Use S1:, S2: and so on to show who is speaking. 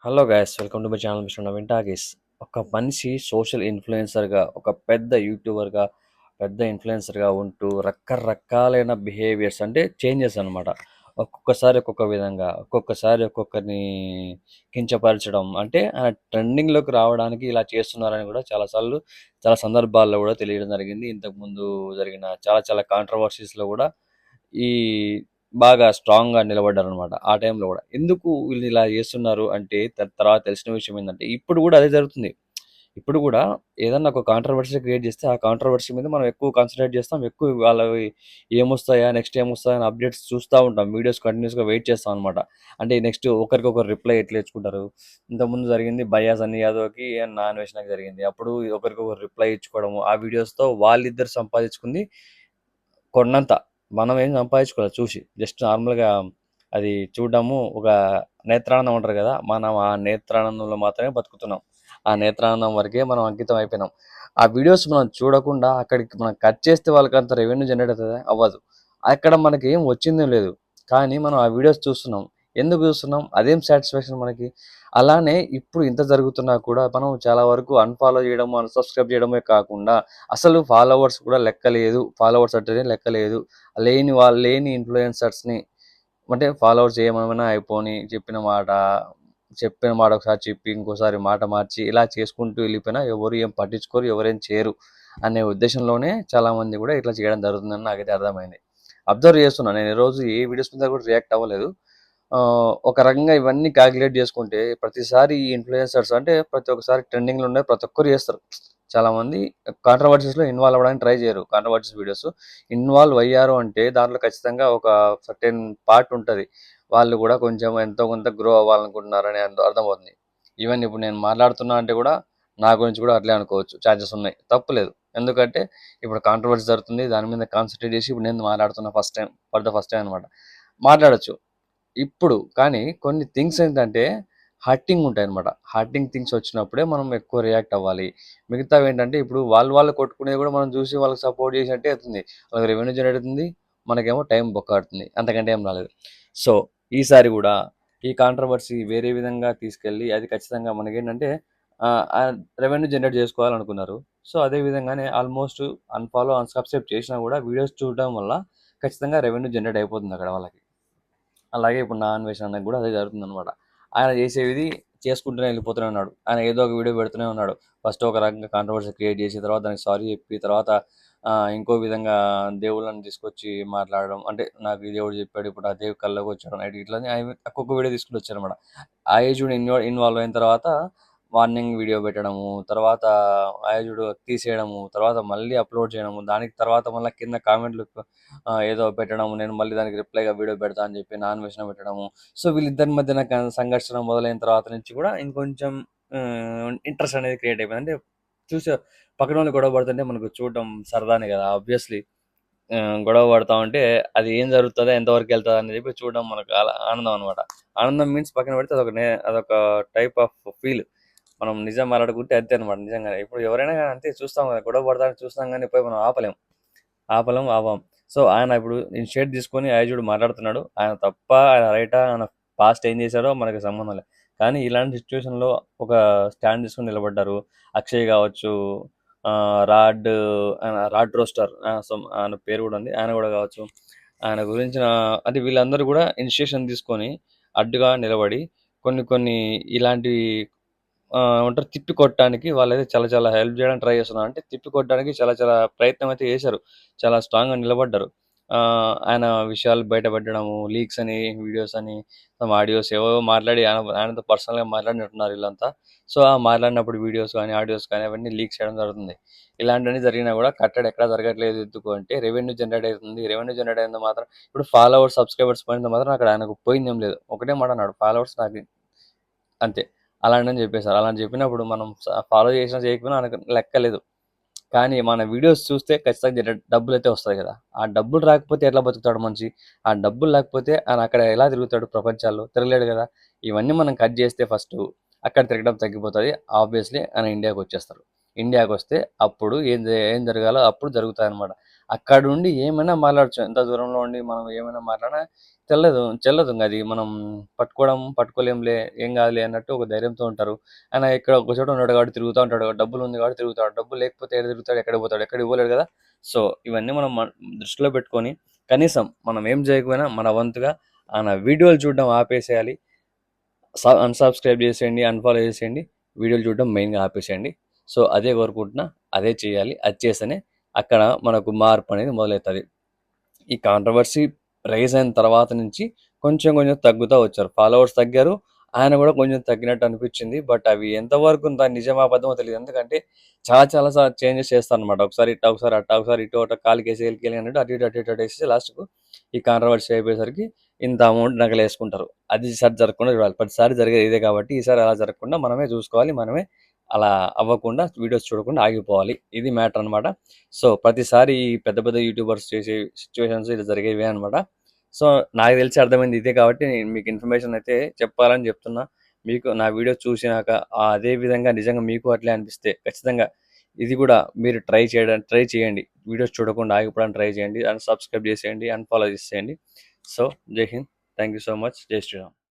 S1: Hello guys, welcome to my channel mister Naveen talkies. ఒక మనిషి social ఇన్ఫ్లుయెన్సర్గా, ఒక పెద్ద యూట్యూబర్గా, పెద్ద ఇన్ఫ్లుయెన్సర్గా ఉంటూ రకరకాలైన బిహేవియర్స్ అంటే చేంజెస్ అనమాట. ఒక్కొక్కసారి ఒక్కొక్క విధంగా, ఒక్కొక్కసారి ఒక్కొక్కరిని కించపరచడం అంటే ట్రెండింగ్లోకి రావడానికి ఇలా చేస్తున్నారని కూడా చాలాసార్లు చాలా సందర్భాల్లో కూడా తెలియడం జరిగింది. ఇంతకుముందు జరిగిన చాలా చాలా కాంట్రవర్సీస్లో కూడా ఈ బాగా స్ట్రాంగ్‌గా నిలబడ్డారనమాట. ఆ టైంలో గూడా. ఎందుకు వీళ్ళు ఇలా జేస్తున్నారు అంటే తర్వాత తెలిసిన విషయం ఏందంటే, ఇప్పుడు గూడా అదే జరుగుతుంది. ఇప్పుడు గూడా ఏదన్నా ఒక కాంట్రవర్సీ క్రియేట్ జేస్తే, ఆ కాంట్రవర్సీ మీద మనం ఎక్కువ కాన్సంట్రేట్ జేస్తాం. ఎక్కువ వాళ్ళవి ఏమొస్తాయా, నెక్స్ట్ ఏమొస్తాయా అని అప్డేట్స్ చూస్తా ఉంటాం. వీడియోస్ కంటిన్యూస్‌గా వెయిట్ చేస్తాం అనమాట. అంటే నెక్స్ట్ ఒకరికొకరు రిప్లై ఎట్లా ఇచ్చుకుంటారు. ఇంతకుముందు జరిగింది 'బయ్యా సన్నీ యాదవ్‌కి అండ్ నాన్ వేషణకి' జరిగింది. అప్పుడు ఒకరికొకరు రిప్లై ఇచ్చుకోవడము, ఆ వీడియోస్‌తో వాళ్ళిద్దరు సంపాదించుకుంది కొండంత. మనం ఏం సంపాదించుకోలేదు చూసి. జస్ట్ నార్మల్‌గా అది చూడడము, ఒక నేత్రానందం అంటారు గదా! మనం ఆ నేత్రానందంలో మాత్రమే బతుకుతున్నాం. ఆ నేత్రానందం వరకే మనం అంకితం అయిపోయినాం. ఆ వీడియోస్ మనం చూడకుండా అక్కడికి మనం కట్ చేస్తే వాళ్ళకంత రెవెన్యూ జనరేట్ అయితదా? అవ్వదు. అక్కడ మనకేం వచ్చిందేం లేదు. కానీ మనం ఆ వీడియోస్ చూస్తున్నాం. ఎందుకు చూస్తున్నాం? అదేం సాటిస్ఫాక్షన్ మనకి? అలానే ఇప్పుడు ఇంత జరుగుతున్నా కూడా మనం చాలా వరకు అన్‌ఫాలో చేయడం, అన్‌సబ్‌స్క్రైబ్ చేయడమే కాకుండా అసలు ఫాలోవర్స్ కూడా లెక్క లేదు. ఫాలోవర్స్ అంటేనే లెక్క లేదు. లేని ఇన్‌ఫ్లుయెన్సర్స్‌ని అంటే ఫాలోవర్స్ ఏమేమైనా అయిపోని, చెప్పిన మాట ఒకసారి చెప్పి, ఇంకోసారి మాట మార్చి ఇలా చేసుకుంటూ వెళ్ళిపోయినా ఎవరు ఏం పట్టించుకోరు, ఎవరేం చేయరు అనే ఉద్దేశంలోనే చాలామంది కూడా ఇట్లా చేయడం జరుగుతుందని నాకైతే అర్థమైంది. అబ్జర్వ్ చేస్తున్నా. నేను ఈరోజు ఏ వీడియోస్ మీద కూడా రియాక్ట్ అవ్వలేదు. ఒక రకంగా ఇవన్నీ కాలిక్యులేట్ చేసుకుంటే ప్రతిసారి ఈ ఇన్‌ఫ్లుయెన్సర్స్ అంటే ప్రతి ఒక్కసారి ట్రెండింగ్‌లో ఉండే ప్రతి ఒక్కరు చేస్తారు. చాలామంది కాంట్రోవర్సీస్‌లో ఇన్వాల్వ్ అవ్వడానికి ట్రై చేయరు. కాంట్రోవర్సీస్ వీడియోస్ ఇన్వాల్వ్ అయ్యారు అంటే దాంట్లో ఖచ్చితంగా ఒక సర్టెన్ పార్ట్ ఉంటది. వాళ్ళు కూడా కొంచెం ఎంతో కొంత గ్రో అవ్వాలనుకుంటున్నారని అర్థమవుతుంది. ఈవెన్ ఇప్పుడు నేను మాట్లాడుతున్నా అంటే కూడా నా గురించి కూడా అట్లే అనుకోవచ్చు. ఛాన్సెస్ ఉన్నాయి. తప్పులేదు. ఎందుకంటే ఇప్పుడు కాంట్రోవర్సీ జరుగుతుంది. దాని మీద కాన్సంట్రేట్ చేసి ఇప్పుడు నేను మాట్లాడుతున్నా ఫస్ట్ టైం అనమాట. మాట్లాడొచ్చు. ఇప్పుడు కానీ కొన్ని థింగ్స్ ఏంటంటే హర్టింగ్ ఉంటాయన్నమాట. హర్టింగ్ థింగ్స్ వచ్చినప్పుడే మనం ఎక్కువ రియాక్ట్ అవ్వాలి. మిగతావేంటంటే ఇప్పుడు వాళ్ళు కొట్టుకునేది కూడా మనం చూసి వాళ్ళకి సపోర్ట్ చేసినట్టే అవుతుంది. వాళ్ళకి రెవెన్యూ జనరేట్ అవుతుంది. మనకేమో టైం బొక్కడుతుంది. అంతకంటే ఏం రాలేదు. సో, ఈసారి కూడా ఈ కాంట్రోవర్సీ వేరే విధంగా తీసుకెళ్ళి అది ఖచ్చితంగా మనకేంటంటే రెవెన్యూ జనరేట్ చేసుకోవాలనుకున్నారు. సో, అదే విధంగానే ఆల్మోస్ట్ అన్‌ఫాలో, అన్‌సబ్‌స్క్రైబ్ చేసినా కూడా వీడియోస్ చూడడం వల్ల ఖచ్చితంగా రెవెన్యూ జనరేట్ అయిపోతుంది అక్కడ వాళ్ళకి. అలాగే ఇప్పుడు నా అన్వేషణ అన్నకి కూడా అదే జరుగుతుందనమాట. ఆయన చేసేది చేసుకుంటూనే వెళ్ళిపోతూనే ఉన్నాడు. ఆయన ఏదో ఒక వీడియో పెడుతూనే ఉన్నాడు. ఫస్ట్ ఒక రకంగా కాంట్రవర్సీ క్రియేట్ చేసి, తర్వాత దానికి సారీ చెప్పి, తర్వాత ఇంకో విధంగా దేవుళ్ళని తీసుకొచ్చి మాట్లాడడం. అంటే నాకు ఈ దేవుడు చెప్పాడు, ఇప్పుడు ఆ దేవుడు కల్లోకి వచ్చాడు నైట్ ఇట్లని ఆయన ఒక్కొక్క వీడియో తీసుకుంటూ వచ్చారనమాట. ఆ ఏజుడు ఇన్వాల్వ్ అయిన తర్వాత వార్నింగ్ వీడియో పెట్టడము, తర్వాత ఆ ఏజుడు తీసేయడము, తర్వాత మళ్ళీ అప్లోడ్ చేయడము, దానికి తర్వాత మళ్ళీ కింద కామెంట్లు ఏదో పెట్టడము, నేను మళ్ళీ దానికి రిప్లైగా వీడియో పెడతా అని చెప్పి నాన్ వెజ్‌న పెట్టడము. సో, వీళ్ళిద్దరి మధ్యన సంఘర్షణ మొదలైన తర్వాత నుంచి కూడా ఇంకొంచెం ఇంట్రెస్ట్ అనేది క్రియేట్ అయిపోయింది. అంటే చూసే పక్కనోళ్ళు గొడవ పడుతుంటే మనకు చూడడం సరదానే కదా! ఆబ్వియస్‌లీ గొడవ పడతా ఉంటే అది ఏం జరుగుతదా? ఎంతవరకు ఎళ్తదా? అని చెప్పి చూడడం మనకు ఆనందం అనమాట. ఆనందం మీన్స్ పక్కన పెడితే అదొక టైప్ ఆఫ్ ఫీల్. మనం నిజం మాట్లాడుకుంటే అంతే అనమాట నిజంగానే. ఇప్పుడు ఎవరైనా గాని అంతే చూస్తాం కదా! గొడవ పడతాంటే చూస్తాం గానీ పోయి మనం ఆపం. సో, ఆయన ఇప్పుడు ఇనిషియేట్ తీసుకొని చూడు మాట్లాడుతున్నాడు. ఆయన తప్పా? ఆయన రైటా? ఆయన పాస్ట్ ఏం చేశాడో మనకి సంబంధం లేదు. కానీ ఇలాంటి సిట్యుయేషన్‌లో ఒక స్టాండ్ తీసుకొని నిలబడ్డారు. అక్షయ్ కావచ్చు, రాడ్ రాడ్ రోస్టర్ ఆయన పేరు కూడా ఉంది. ఆయన కూడా కావచ్చు. ఆయన గురించిన అంటే వీళ్ళందరూ కూడా ఇనిషియేషన్ తీసుకొని అడ్డుగా నిలబడి కొన్ని కొన్ని ఇలాంటివి ఏమంటారు తిప్పికొట్టడానికి వాళ్ళైతే చాలా చాలా హెల్ప్ చేయడానికి ట్రై చేస్తున్నారు. అంటే తిప్పికొట్టడానికి చాలా చాలా ప్రయత్నం అయితే చేశారు. చాలా స్ట్రాంగ్‌గా నిలబడ్డారు. ఆయన విషయాలు బయట పెట్టడము, లీక్స్ అని, వీడియోస్ అని, సమ్ ఆడియోస్ ఏవేవో మాట్లాడి ఆయనతో పర్సనల్‌గా మాట్లాడినట్టున్నారు వీళ్ళంతా. సో, ఆ మాట్లాడినప్పుడు వీడియోస్ కానీ, ఆడియోస్ కానీ అవన్నీ లీక్ చేయడం జరుగుతుంది. ఇలాంటివన్నీ జరిగినా కూడా కట్టడి ఎక్కడా జరగట్లేదు ఎందుకు అంటే రెవెన్యూ జనరేట్ అవుతుంది. రెవెన్యూ జనరేట్ అయినంత మాత్రం ఇప్పుడు ఫాలోవర్స్, సబ్‌స్క్రైబర్స్ పోయినంత మాత్రం అక్కడ ఆయనకు పోయిందేం లేదు. ఒకటే మాట అన్నాడు ఫాలోవర్స్ నాకు అంతే. అలాంటని చెప్పేసారు. అలా చెప్పినప్పుడు మనం ఫాలో చేసినా చేయకపోయినా మనకు లెక్కలేదు. కానీ మన వీడియోస్ చూస్తే ఖచ్చితంగా డబ్బులైతే వస్తాయి కదా! ఆ డబ్బులు రాకపోతే ఎట్లా బతుకుతాడు మనిషి? ఆ డబ్బులు లేకపోతే ఆయన అక్కడ ఎలా తిరుగుతాడు ప్రపంచాల్లో? తిరగలేడు కదా! ఇవన్నీ మనం కట్ చేస్తే ఫస్టు అక్కడ తిరగడం తగ్గిపోతది. ఆబ్వియస్‌లీ ఆయన ఇండియాకొచ్చేస్తారు. ఇండియాకొస్తే అప్పుడు ఏం జరగాలో అప్పుడు జరుగుతాయన్నమాట. అక్కడ ఉండి ఏమైనా మాట్లాడొచ్చు. ఎంత దూరంలో ఉండి మనం ఏమైనా మాట్లాడినా చెల్లదు ఇంగ అది. మనం పట్టుకోలేంలే, ఏం కాదులే అన్నట్టు ఒక ధైర్యంతో ఉంటారు. ఆయన ఇక్కడ ఒక చోట ఉన్నాడు కాబట్టి తిరుగుతా ఉంటాడు. డబ్బులు ఉంది కాబట్టి తిరుగుతాడు. డబ్బులు లేకపోతే ఎక్కడ తిరుగుతాడు? ఎక్కడికి పోతాడు? ఎక్కడికి పోలేడు కదా! సో, ఇవన్నీ మనం దృష్టిలో పెట్టుకొని కనీసం మనం ఏం చేయకపోయినా మన వంతుగా ఆయన వీడియోలు చూడడం ఆపేసేయాలి. అన్‌సబ్‌స్క్రైబ్ చేసేయండి, అన్‌ఫాలో చేసేయండి. వీడియోలు చూడడం మెయిన్‌గా ఆపేసేయండి. సో, అదే కోరుకుంటున్నా. అదే చేయాలి. అది చేస్తేనే అక్కడ మనకు మార్పనేది మొదలైతది. ఈ కాంట్రోవర్సీ రైజ్ అయిన తర్వాత నుంచి కొంచెం కొంచెం తగ్గుతా వచ్చారు. ఫాలోవర్స్ తగ్గారు. ఆయన కూడా కొంచెం తగ్గినట్టు అనిపించింది. బట్ అవి ఎంతవరకు దాని నిజమో అబద్ధమో తెలీదు. ఎందుకంటే చాలా చాలా చేంజెస్ చేస్తారనమాట. ఒకసారి ఇట్టా, ఒకసారి అట్టా, ఒకసారి ఇటు అటు కాలుకేసి ఏలికేలి అన్నట్టు అటు ఇటు ఏసేసి లాస్ట్‌కు ఈ కాంట్రోవర్సీ అయిపోయేసరికి ఇంత అమౌంట్ నగలేసుకుంటారు. అది ఈసారి జరగకుండా చూడాలి. ప్రతిసారి జరిగేది ఇదే కాబట్టి ఈసారి అలా జరగకుండా మనమే చూసుకోవాలి. మనమే అలా అవ్వకుండా వీడియోస్ చూడకుండా ఆగిపోవాలి. ఇది మ్యాటర్ అనమాట. సో, ప్రతిసారి ఈ పెద్ద పెద్ద యూట్యూబర్స్ చేసే సిట్యుయేషన్స్ ఇలా జరిగేవే అనమాట. సో, నాకు తెలిసి అర్థమైంది ఇదే కాబట్టి నేను మీకు ఇన్ఫర్మేషన్ అయితే చెప్పాలని చెప్తున్నా. మీకు నా వీడియో చూసినాక అదే విధంగా నిజంగా మీకు అట్లే అనిపిస్తే ఖచ్చితంగా ఇది కూడా మీరు ట్రై చేయండి. వీడియోస్ చూడకుండా ఆగిపోవడానికి ట్రై చేయండి. అండ్ సబ్స్క్రైబ్ చేసేయండి. అన్‌ఫాలో చేసేయండి. సో, జై Hind. Thank you so much. జై శ్రీరామ్.